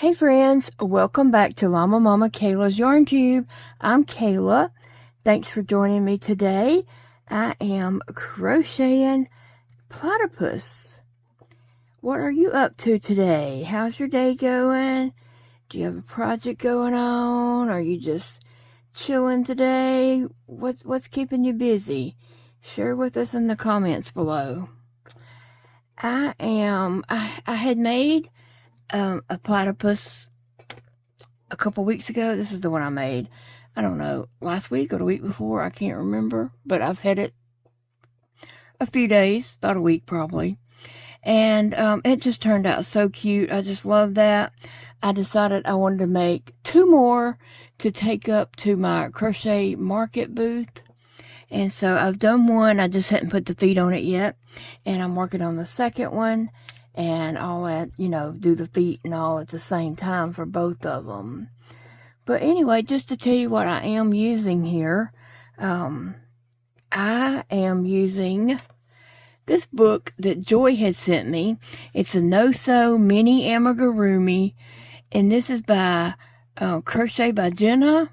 Hey friends, welcome back to Llama Mama Kayla's Yarn Tube. I'm Kayla. Thanks for joining me today. I am crocheting platypus. What are you up to today? How's your day going? Do you have a project going on? Are you just chilling today? What's keeping you busy? Share with us in the comments below. I had made a platypus a couple weeks ago. This is the one I made, I don't know, last week or the week before, I can't remember, but I've had it a few days, about a week probably, and it just turned out so cute. I just love that. I decided I wanted to make 2 more to take up to my crochet market booth, and so I've done one. I just hadn't put the feet on it yet, and I'm working on the second one. And I'll add, do the feet and all at the same time for both of them. But anyway, just to tell you what I am using here, I am using this book that Joy has sent me. It's a no-sew mini amigurumi, and this is by Crochet by Jenna.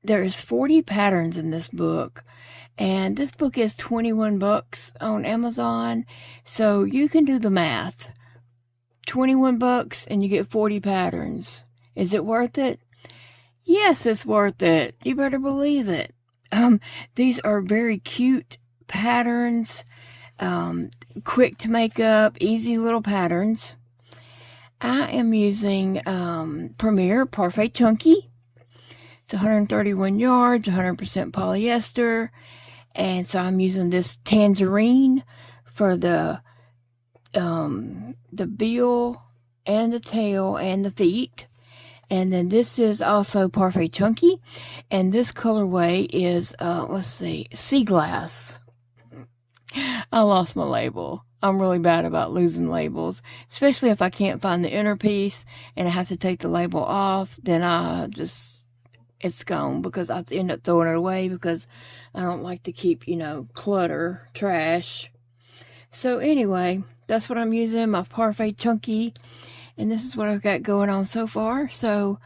There's 40 patterns in this book. And this book is 21 bucks on Amazon, so you can do the math. 21 bucks and you get 40 patterns. Is it worth it? Yes, it's worth it. You better believe it. These are very cute patterns, quick to make up, easy little patterns. I am using Premier Parfait Chunky. It's 131 yards, 100% polyester. And so I'm using this tangerine for the bill and the tail and the feet. And then this is also Parfait Chunky. And this colorway is, let's see, Sea Glass. I lost my label. I'm really bad about losing labels, especially if I can't find the inner piece and I have to take the label off. Then it's gone, because I end up throwing it away because I don't like to keep, clutter, trash. So anyway, that's what I'm using, my Parfait Chunky, and this is what I've got going on so far. So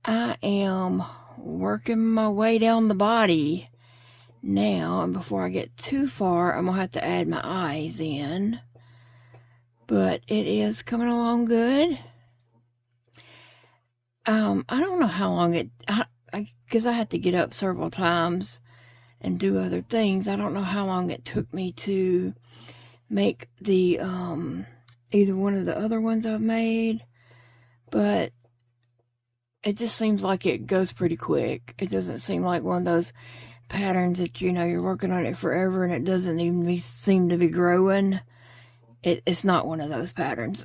I am working my way down the body now, and before I get too far, I'm gonna have to add my eyes in, but it is coming along good. I don't know how long because I had to get up several times and do other things. I don't know how long it took me to make the either one of the other ones I've made, but it just seems like it goes pretty quick. It doesn't seem like one of those patterns that you're working on it forever and it doesn't even seem to be growing. It's not one of those patterns.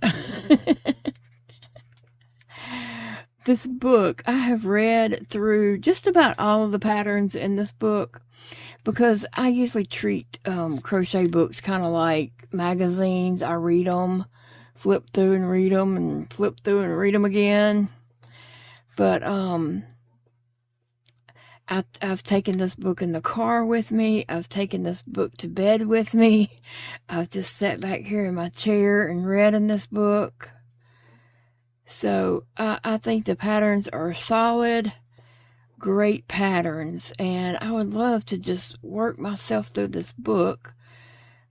This book, I have read through just about all of the patterns in this book, because I usually treat crochet books kind of like magazines. I read them, flip through and read them, and flip through and read them again. But I've taken this book in the car with me. I've taken this book to bed with me. I've just sat back here in my chair and read in this book. So I think the patterns are solid, great patterns, and I would love to just work myself through this book,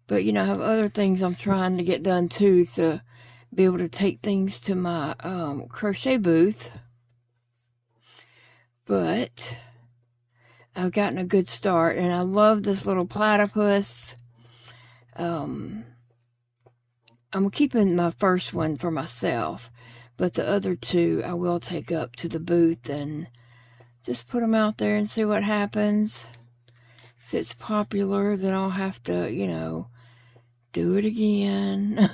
but I have other things I'm trying to get done too, to be able to take things to my crochet booth. But I've gotten a good start, and I love this little platypus. I'm keeping my first one for myself, but the other 2 I will take up to the booth and just put them out there and see what happens. If it's popular, then I'll have to, do it again.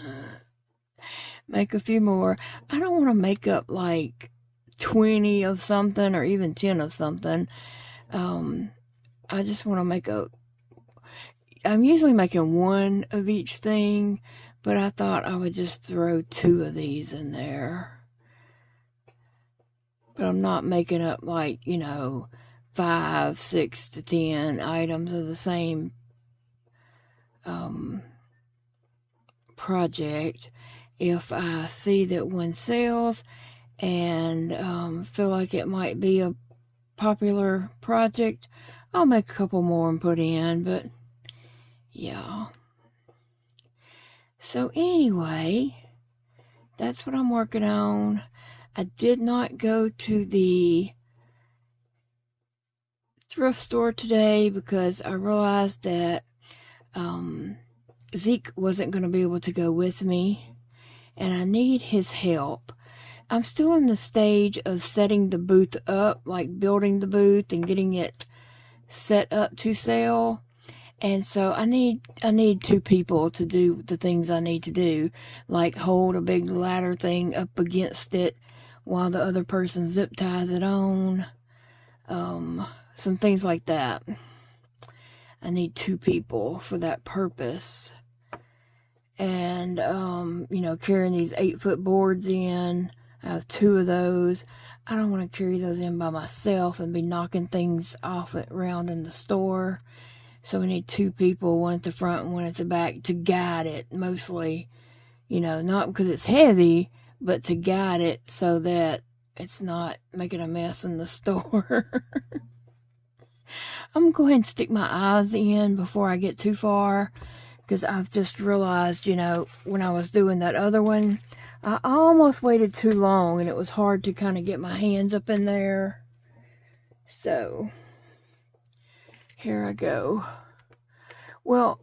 Make a few more. I don't want to make up like 20 of something or even 10 of something. I just want to make I'm usually making 1 of each thing, but I thought I would just throw 2 of these in there. But I'm not making up like, 5, 6 to 10 items of the same project. if I see that one sells and feel like it might be a popular project, I'll make a couple more and put in, but yeah. So anyway, that's what I'm working on. I did not go to the thrift store today because I realized that Zeke wasn't going to be able to go with me, and I need his help. I'm still in the stage of setting the booth up, like building the booth and getting it set up to sell. And so I need 2 people to do the things I need to do, like hold a big ladder thing up against it while the other person zip ties it on. Some things like that. I need 2 people for that purpose. And, you know, carrying these 8-foot boards in. I have 2 of those. I don't want to carry those in by myself and be knocking things off around in the store. So we need 2 people, one at the front and one at the back, to guide it mostly. You know, not because it's heavy, but to guide it so that it's not making a mess in the store. I'm going to go ahead and stick my eyes in before I get too far, because I've just realized, you know, when I was doing that other one, I almost waited too long and it was hard to kind of get my hands up in there. So here I go. Well,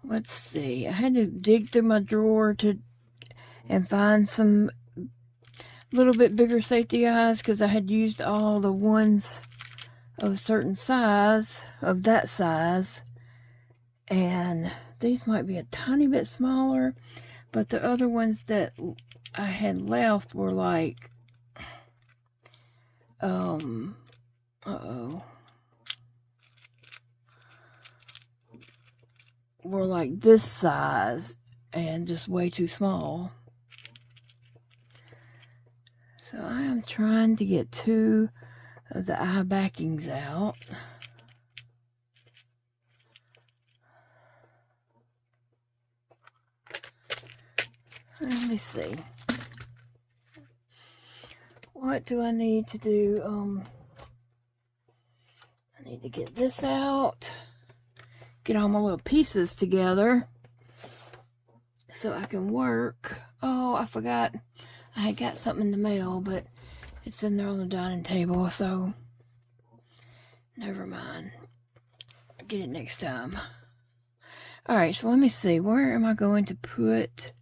let's see. I had to dig through my drawer and find some little bit bigger safety eyes, because I had used all the ones of a certain size, of that size, and these might be a tiny bit smaller, but the other ones that I had left were like, were like this size and just way too small. So I am trying to get 2 of the eye backings out. Let me see. What do I need to do? I need to get this out. Get all my little pieces together so I can work. Oh, I forgot. I had got something in the mail, but it's in there on the dining table, so never mind. I'll get it next time. Alright, so let me see. Where am I going to put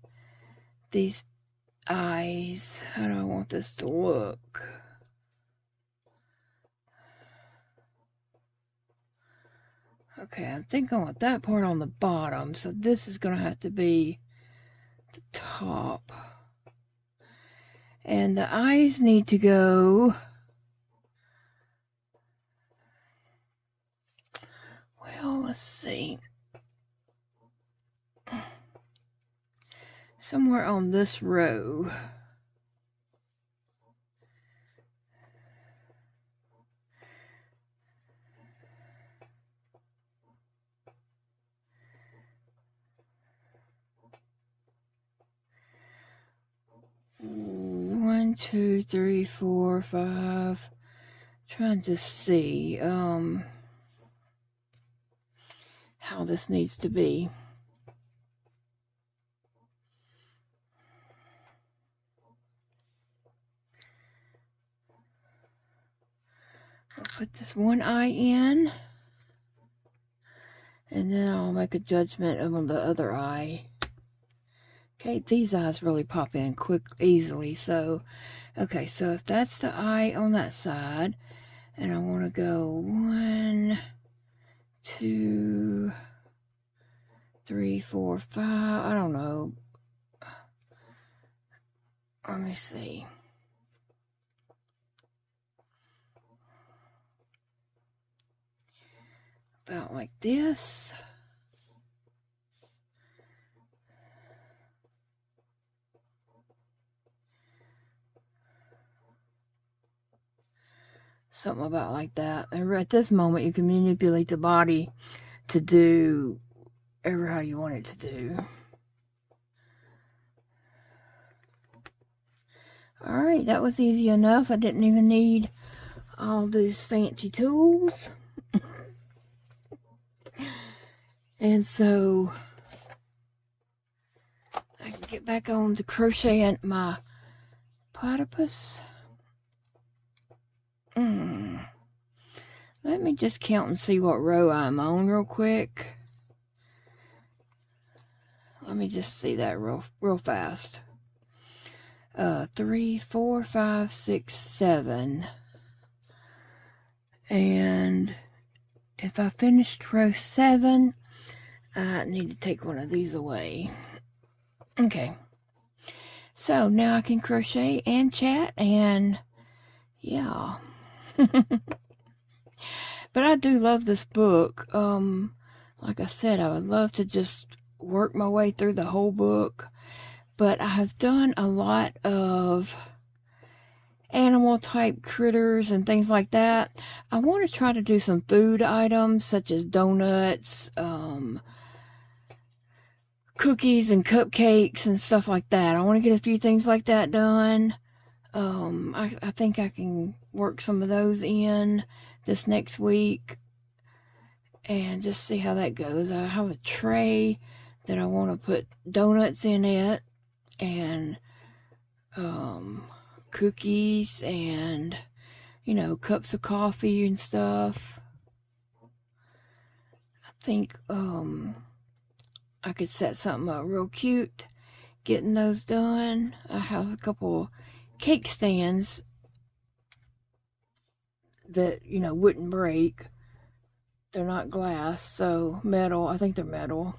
these eyes? How do I want this to look? Okay, I think I want that part on the bottom, so this is going to have to be the top. And the eyes need to go, well, let's see, somewhere on this row. One, two, three, 4, 5. Trying to see how this needs to be. I'll put this one eye in, and then I'll make a judgment of the other eye. Okay, these eyes really pop in easily. So, okay, so if that's the eye on that side, and I want to go 1, 2, 3, 4, 5. I don't know. Let me see. About like this. Something about like that. And at this moment, you can manipulate the body to do ever how you want it to do. Alright, that was easy enough. I didn't even need all these fancy tools. And so I can get back on to crocheting my platypus. Let me just count and see what row I'm on real quick. Let me just see that real fast. 3, 4, 5, 6, 7. And if I finished row 7, I need to take one of these away. Okay. So now I can crochet and chat, and yeah. But I do love this book. Like I said, I would love to just work my way through the whole book. But I have done a lot of animal type critters and things like that. I want to try to do some food items such as donuts, cookies and cupcakes and stuff like that. I want to get a few things like that done. I think I can work some of those in this next week and just see how that goes. I have a tray that I want to put donuts in it, and cookies and, you know, cups of coffee and stuff. I think I could set something up real cute getting those done. I have a couple cake stands that, you know, wouldn't break. They're not glass, so metal. I think they're metal.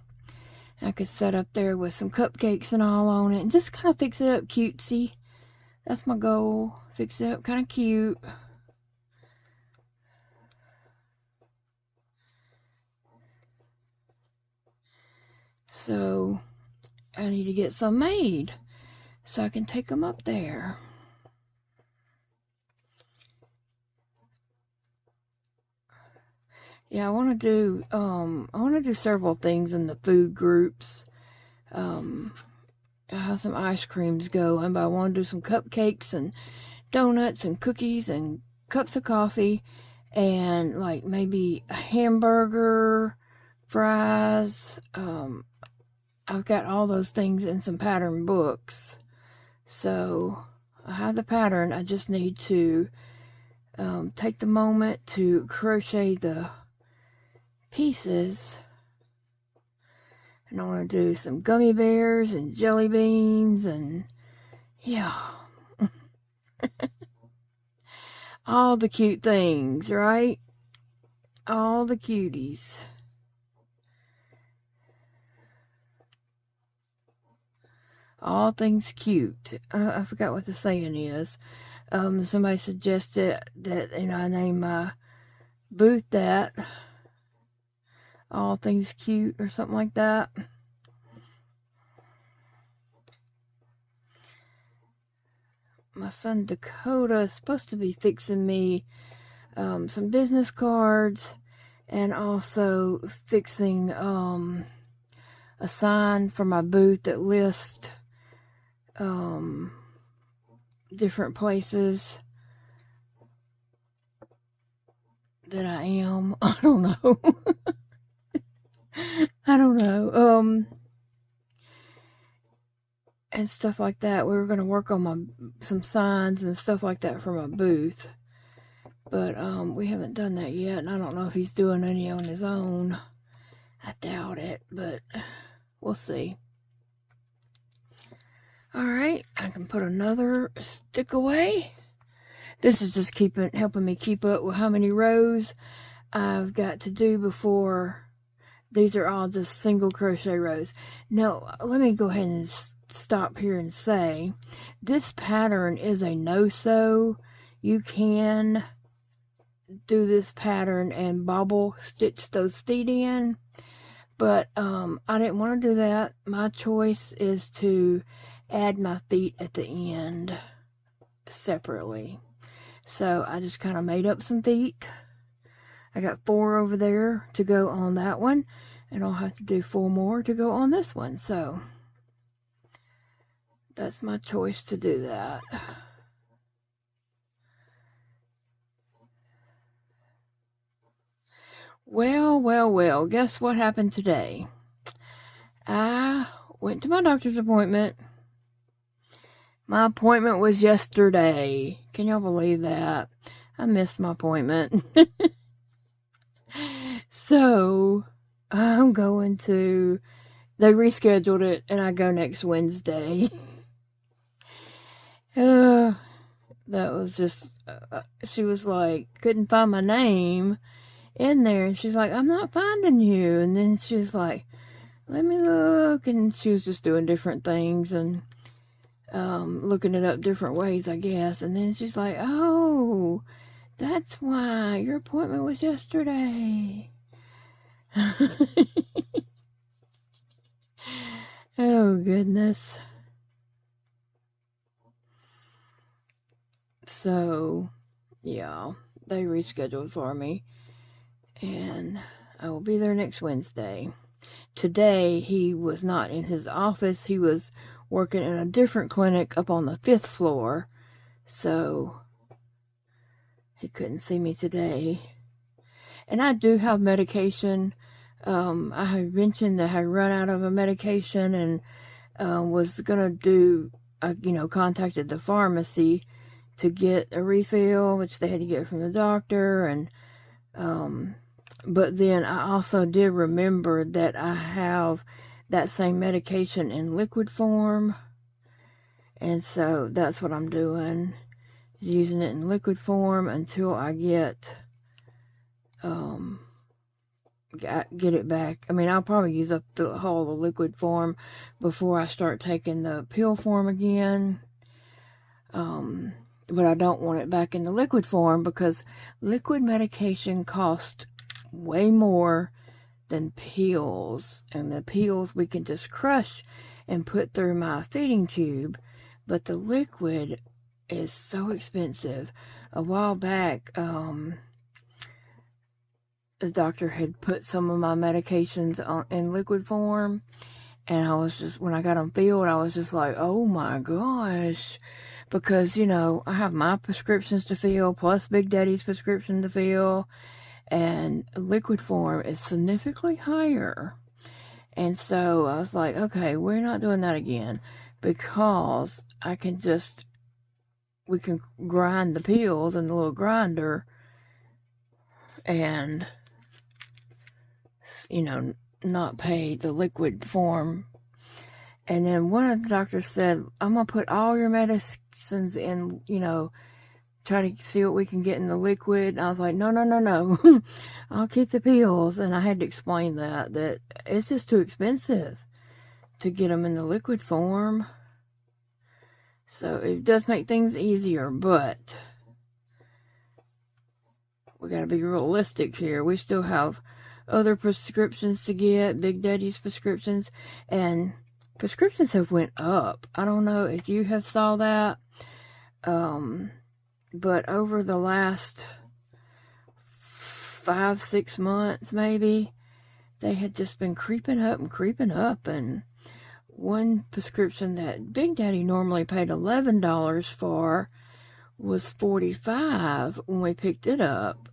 I could set up there with some cupcakes and all on it and just kind of fix it up cutesy. That's my goal. Fix it up kind of cute. So I need to get some made so I can take them up there. Yeah, I want to do several things in the food groups. I have some ice creams going, but I want to do some cupcakes and donuts and cookies and cups of coffee and like maybe a hamburger, fries. I've got all those things in some pattern books. So I have the pattern. I just need to take the moment to crochet the pieces. And I want to do some gummy bears and jelly beans and yeah. All the cute things, right? All the cuties. All things cute. I forgot what the saying is. Somebody suggested that, you know, I name my booth that. All things cute or something like that. My son Dakota is supposed to be fixing me some business cards and also fixing a sign for my booth that lists different places that I am. I don't know. I don't know. And stuff like that. We were going to work on some signs and stuff like that for my booth. But we haven't done that yet, and I don't know if he's doing any on his own. I doubt it, but we'll see. Alright, I can put another stick away. This is just helping me keep up with how many rows I've got to do before. These are all just single crochet rows. Now, let me go ahead and stop here and say, this pattern is a no-sew. You can do this pattern and bobble stitch those feet in, but I didn't want to do that. My choice is to add my feet at the end separately. So I just kind of made up some feet. I got 4 over there to go on that one, and I'll have to do 4 more to go on this one. So that's my choice to do that. Well, guess what happened today? I went to my doctor's appointment. My appointment was yesterday. Can y'all believe that? I missed my appointment. So, I'm going to... They rescheduled it, and I go next Wednesday. That was just... she was like, couldn't find my name in there. And she's like, I'm not finding you. And then she was like, let me look. And she was just doing different things and looking it up different ways, I guess. And then she's like, oh, that's why your appointment was yesterday. Oh, goodness. So, yeah, they rescheduled for me. And I will be there next Wednesday. Today, he was not in his office. He was working in a different clinic up on the 5th floor. So, he couldn't see me today. And I do have medication. I had mentioned that I had run out of a medication and was going to do, contacted the pharmacy to get a refill, which they had to get from the doctor. And but then I also did remember that I have that same medication in liquid form. And so that's what I'm doing, using it in liquid form until I get it back. I mean, I'll probably use up the whole of the liquid form before I start taking the pill form again. But I don't want it back in the liquid form because liquid medication costs way more than pills. And the pills we can just crush and put through my feeding tube. But the liquid is so expensive. A while back, the doctor had put some of my medications in liquid form. And I was just, when I got them filled, I was just like, oh my gosh. Because, I have my prescriptions to fill, plus Big Daddy's prescription to fill. And liquid form is significantly higher. And so I was like, okay, we're not doing that again. Because we can grind the pills in the little grinder. And, not pay the liquid form. And then one of the doctors said, I'm going to put all your medicines in, try to see what we can get in the liquid. And I was like, no. I'll keep the pills. And I had to explain that it's just too expensive to get them in the liquid form. So it does make things easier, but we got to be realistic here. We still have other prescriptions to get, Big Daddy's prescriptions, and prescriptions have went up. I don't know if you have saw that, but over the last 5-6 months, maybe, they had just been creeping up. And one prescription that Big Daddy normally paid $11 for was $45 when we picked it up.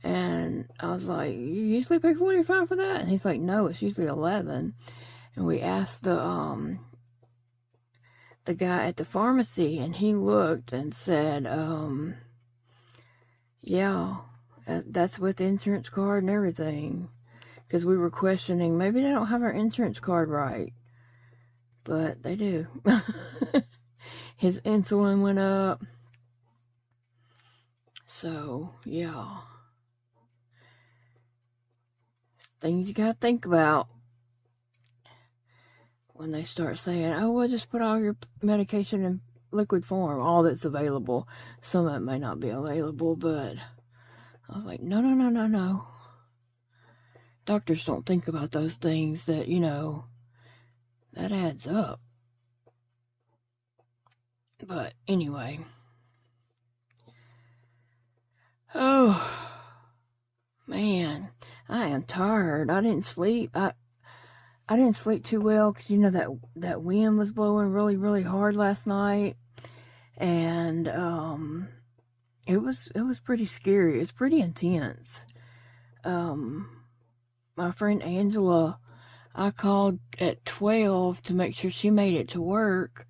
And I was like, you usually pay $45 for that? And he's like, no, it's usually $11. And we asked the guy at the pharmacy, and he looked and said, yeah, that's with the insurance card and everything. Because we were questioning, maybe they don't have our insurance card right. But they do. His insulin went up. So, yeah. Things you gotta think about when they start saying, oh, well, just put all your medication in liquid form, all that's available. Some of it may not be available, but I was like, no. Doctors don't think about those things that, that adds up. But anyway. Oh, man, I am tired. I didn't sleep. I didn't sleep too well because that wind was blowing really, really hard last night, and it was pretty scary. It's pretty intense. my friend Angela, I called at 12 to make sure she made it to work,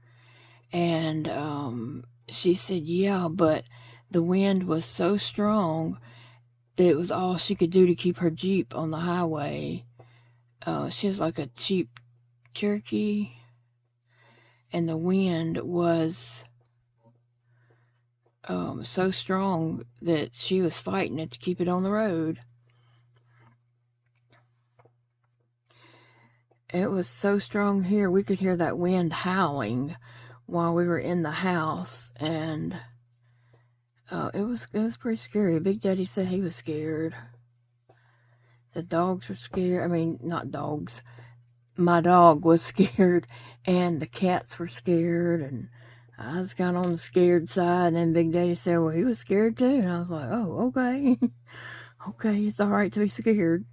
and she said yeah, but the wind was so strong that it was all she could do to keep her Jeep on the highway. She has like a cheap Cherokee, and the wind was so strong that she was fighting it to keep it on the road. It was so strong here, we could hear that wind howling while we were in the house, and it was pretty scary. Big Daddy said he was scared. The dogs were scared. I mean, not dogs. My dog was scared, and the cats were scared, and I was kind of on the scared side. And then Big Daddy said, well, he was scared too. And I was like, oh, okay. Okay, it's all right to be scared.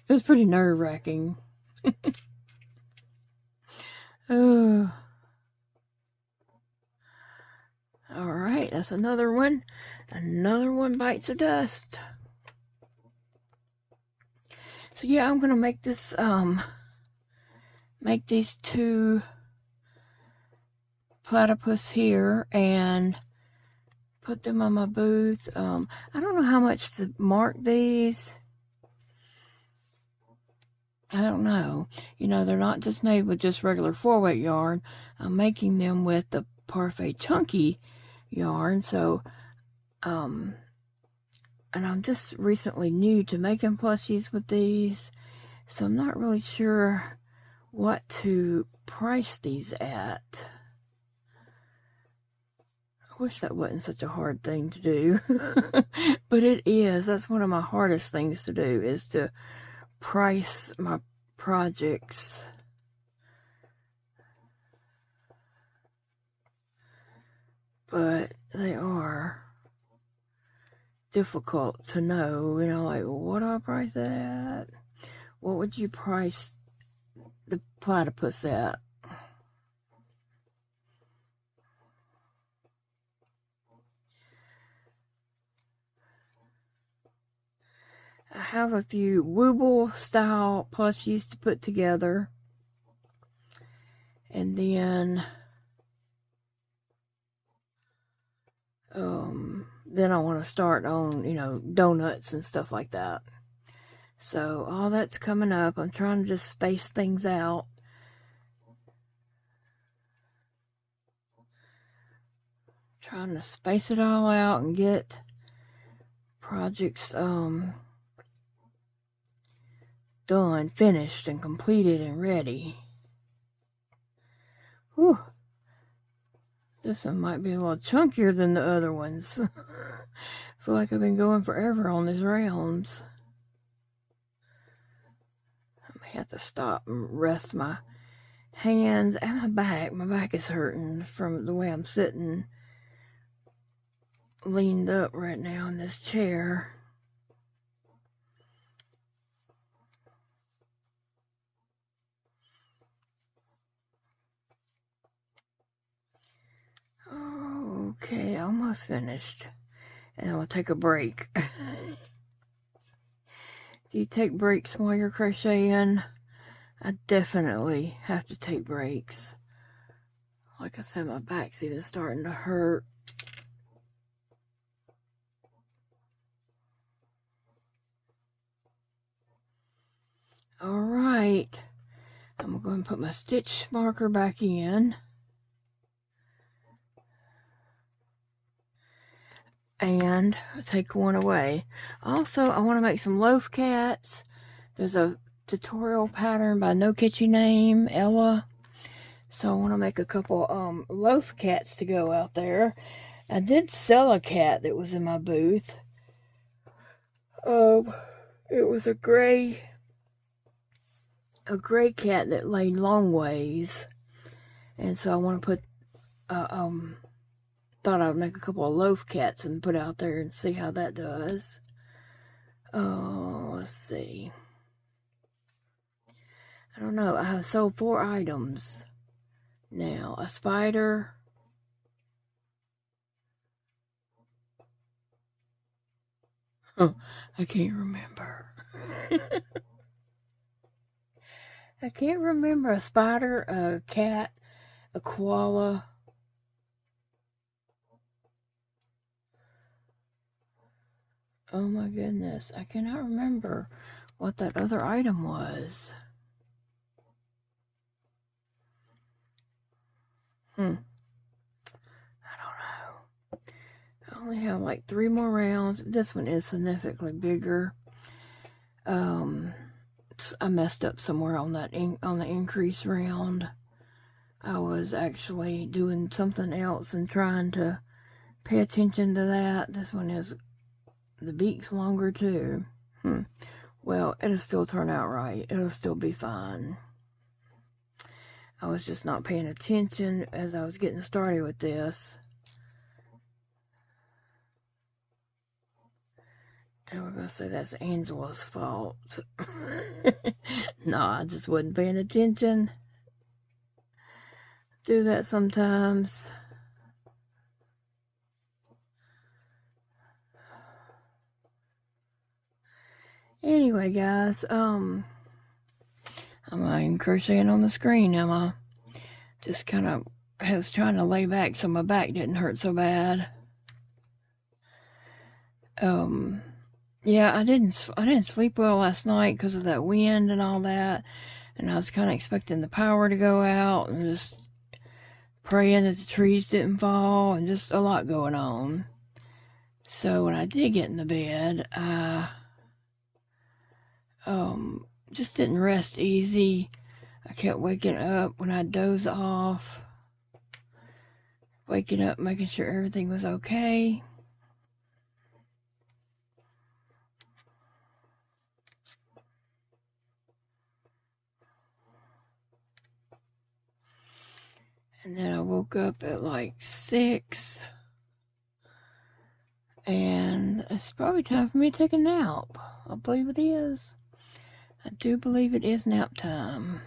It was pretty nerve-wracking. Oh. All right, that's another one. Another one bites the dust. So yeah, I'm gonna make this make these two platypus here and put them on my booth. I don't know how much to mark these. I don't know. You know, they're not just made with just regular 4-weight yarn. I'm making them with the Parfait chunky yarn. So, and I'm just recently new to making plushies with these. So I'm not really sure what to price these at. I wish that wasn't such a hard thing to do. But it is. That's one of my hardest things to do, is to price my projects. But they are difficult to know, you know, like, what do I price it at? What would you price the platypus at? I have a few Wooble style plushies to put together. And then I want to start on, you know, donuts and stuff like that. So all that's coming up. I'm trying to just space things out. Trying to space it all out and get projects done, finished, and completed and ready. Whew. This one might be a little chunkier than the other ones. I feel like I've been going forever on these rounds. I may have to stop and rest my hands and my back. My back is hurting from the way I'm sitting leaned up right now in this chair. Okay, almost finished. And I'll take a break. Do you take breaks while you're crocheting? I definitely have to take breaks. Like I said, my back's even starting to hurt. Alright, I'm going to put my stitch marker back in. And take one away. Also, I want to make some loaf cats. There's a tutorial pattern by No Kitschy Name, Ella. So I want to make a couple loaf cats to go out there. I did sell a cat that was in my booth. It was a gray cat that laid long ways. And so I want to put thought I would make a couple of loaf cats and put out there and see how that does. Oh, let's see. I don't know. I have sold 4 items now. A spider. Oh, I can't remember. I can't remember, a spider, a cat, a koala. Oh my goodness, I cannot remember what that other item was. I don't know. I only have like 3 more rounds. This one is significantly bigger. I messed up somewhere on that on the increase round. I was actually doing something else and trying to pay attention to that. This one is, the beak's longer too. Well, it'll still turn out right. It'll still be fine. I was just not paying attention as I was getting started with this. And we're going to say that's Angela's fault. No, I just wasn't paying attention. Do that sometimes. Anyway, guys, I'm not even crocheting on the screen, am I? Just kind of, I was trying to lay back so my back didn't hurt so bad. Yeah, I didn't sleep well last night because of that wind and all that, and I was kind of expecting the power to go out and just praying that the trees didn't fall and just a lot going on. So when I did get in the bed, I just didn't rest easy. I kept waking up when I doze off, waking up, making sure everything was okay. And then I woke up at like 6. And it's probably time for me to take a nap. I believe it is. I do believe it is nap time.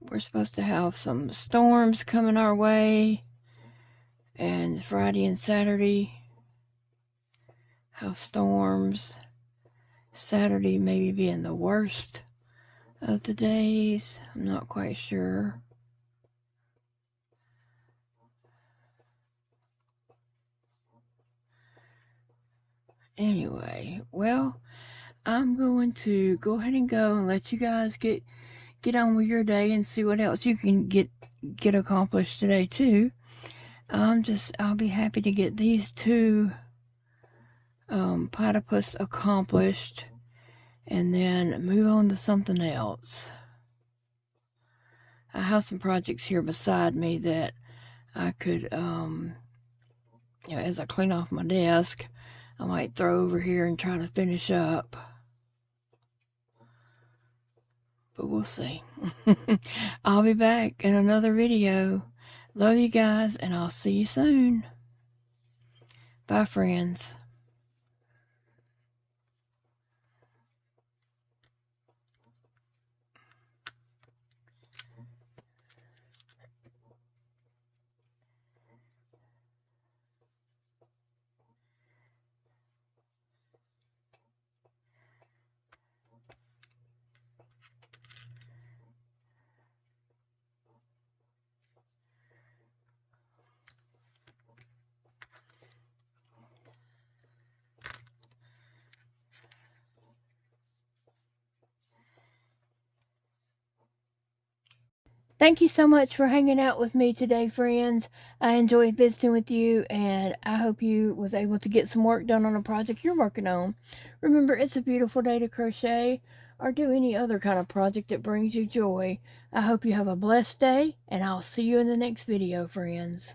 We're supposed to have some storms coming our way. And Friday and Saturday have storms. Saturday maybe being the worst of the days. I'm not quite sure. Anyway, well, I'm going to go ahead and go and let you guys get on with your day and see what else you can get accomplished today too. I'll be happy to get these 2 platypus accomplished and then move on to something else. I have some projects here beside me that I could, as I clean off my desk, I might throw over here and try to finish up. But we'll see. I'll be back in another video. Love you guys, and I'll see you soon. Bye, friends. Thank you so much for hanging out with me today, friends. I enjoyed visiting with you, and I hope you was able to get some work done on a project you're working on. Remember, it's a beautiful day to crochet or do any other kind of project that brings you joy. I hope you have a blessed day, and I'll see you in the next video, friends.